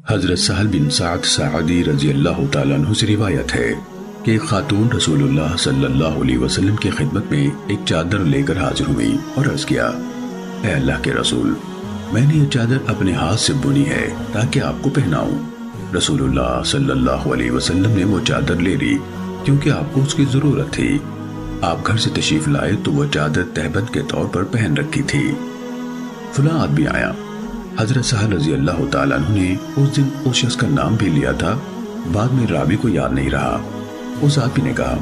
حضرت سہل بن سعد ساعدی رضی اللہ تعالیٰ عنہ سے روایت ہے کہ ایک خاتون رسول اللہ صلی اللہ علیہ وسلم کی خدمت میں ایک چادر لے کر حاضر ہوئی اور عرض کیا، اے اللہ کے رسول، میں نے یہ چادر اپنے ہاتھ سے بنی ہے تاکہ آپ کو پہناؤں۔ رسول اللہ صلی اللہ علیہ وسلم نے وہ چادر لے لی کیونکہ آپ کو اس کی ضرورت تھی۔ آپ گھر سے تشریف لائے تو وہ چادر تہبند کے طور پر پہن رکھی تھی۔ فلاں آدمی آیا۔ حضرت سہل رضی اللہ تعالیٰ عنہ نے اس دن اس شخص کا نام بھی لیا تھا، بعد میں راوی کو یاد نہیں رہا۔ اس آدمی نے کہا،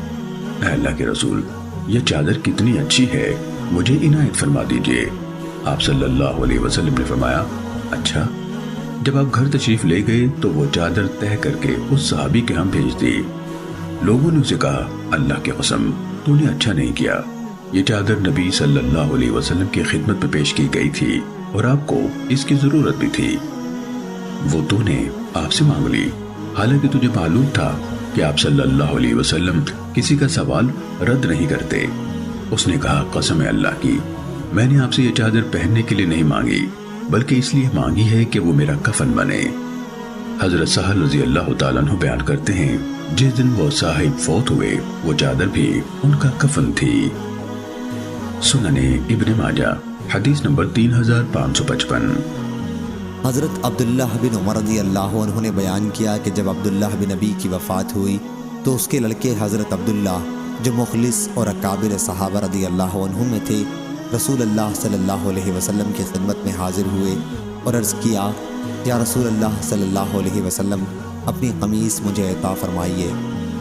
اے اللہ کے رسول، یہ چادر کتنی اچھی ہے، مجھے عنایت فرما دیجئے۔ آپ صلی اللہ علیہ وسلم نے فرمایا، اچھا۔ جب آپ گھر تشریف لے گئے تو وہ چادر تہہ کر کے اس صحابی کے ہاں بھیج دی۔ لوگوں نے اسے کہا، اللہ کی قسم، تو نے اچھا نہیں کیا، یہ چادر نبی صلی اللہ علیہ وسلم کی خدمت میں پیش کی گئی تھی اور آپ کو اس کی ضرورت بھی تھی، وہ تو نے آپ سے مانگ لی، حالانکہ تجھے معلوم تھا کہ آپ صلی اللہ علیہ وسلم کسی کا سوال رد نہیں کرتے۔ اس نے کہا، قسم اللہ کی، میں نے آپ سے یہ چادر پہننے کے لیے نہیں مانگی، بلکہ اس لیے مانگی ہے کہ وہ میرا کفن بنے۔ حضرت سہل رضی اللہ تعالیٰ عنہ بیان کرتے ہیں، جس دن وہ صاحب فوت ہوئے وہ چادر بھی ان کا کفن تھی۔ سنن ابن ماجہ حدیث نمبر 3555۔ حضرت عبداللہ بن عمر رضی اللہ عنہ نے بیان کیا کہ جب عبداللہ بن نبی کی وفات ہوئی تو اس کے لڑکے حضرت عبداللہ جو مخلص اور اکابر صحابہ رضی اللہ عنہ میں تھے، رسول اللہ صلی اللہ علیہ وسلم کی خدمت میں حاضر ہوئے اور عرض کیا، یا رسول اللہ صلی اللہ علیہ وسلم، اپنی قمیص مجھے عطا فرمائیے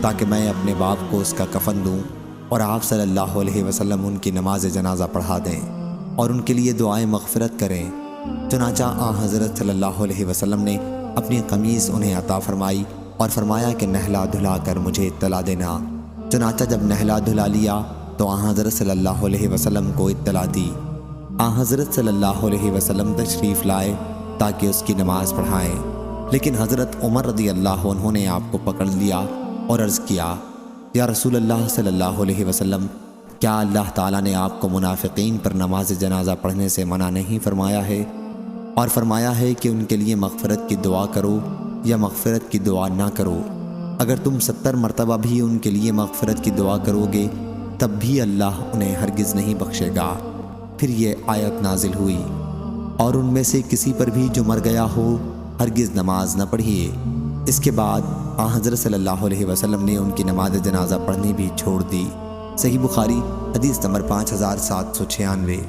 تاکہ میں اپنے باپ کو اس کا کفن دوں اور آپ صلی اللہ علیہ وسلم ان کی نماز جنازہ پڑھا دیں اور ان کے لیے دعائیں مغفرت کریں۔ چنانچہ حضرت صلی اللہ علیہ وسلم نے اپنی قمیص انہیں عطا فرمائی اور فرمایا کہ نہلا دھلا کر مجھے اطلاع دینا۔ چنانچہ جب نہلا دھلا لیا تو حضرت صلی اللہ علیہ وسلم کو اطلاع دی۔ حضرت صلی اللہ علیہ وسلم تشریف لائے تاکہ اس کی نماز پڑھائیں، لیکن حضرت عمر رضی اللہ عنہ نے آپ کو پکڑ لیا اور عرض کیا، یا رسول اللہ صلی اللہ علیہ وسلم، کیا اللہ تعالیٰ نے آپ کو منافقین پر نماز جنازہ پڑھنے سے منع نہیں فرمایا ہے، اور فرمایا ہے کہ ان کے لیے مغفرت کی دعا کرو یا مغفرت کی دعا نہ کرو؟ اگر تم 70 مرتبہ بھی ان کے لیے مغفرت کی دعا کرو گے تب بھی اللہ انہیں ہرگز نہیں بخشے گا۔ پھر یہ آیت نازل ہوئی، اور ان میں سے کسی پر بھی جو مر گیا ہو ہرگز نماز نہ پڑھیے۔ اس کے بعد حضرت صلی اللہ علیہ وسلم نے ان کی نماز جنازہ پڑھنی بھی چھوڑ دی۔ صحیح بخاری حدیث نمبر 5796۔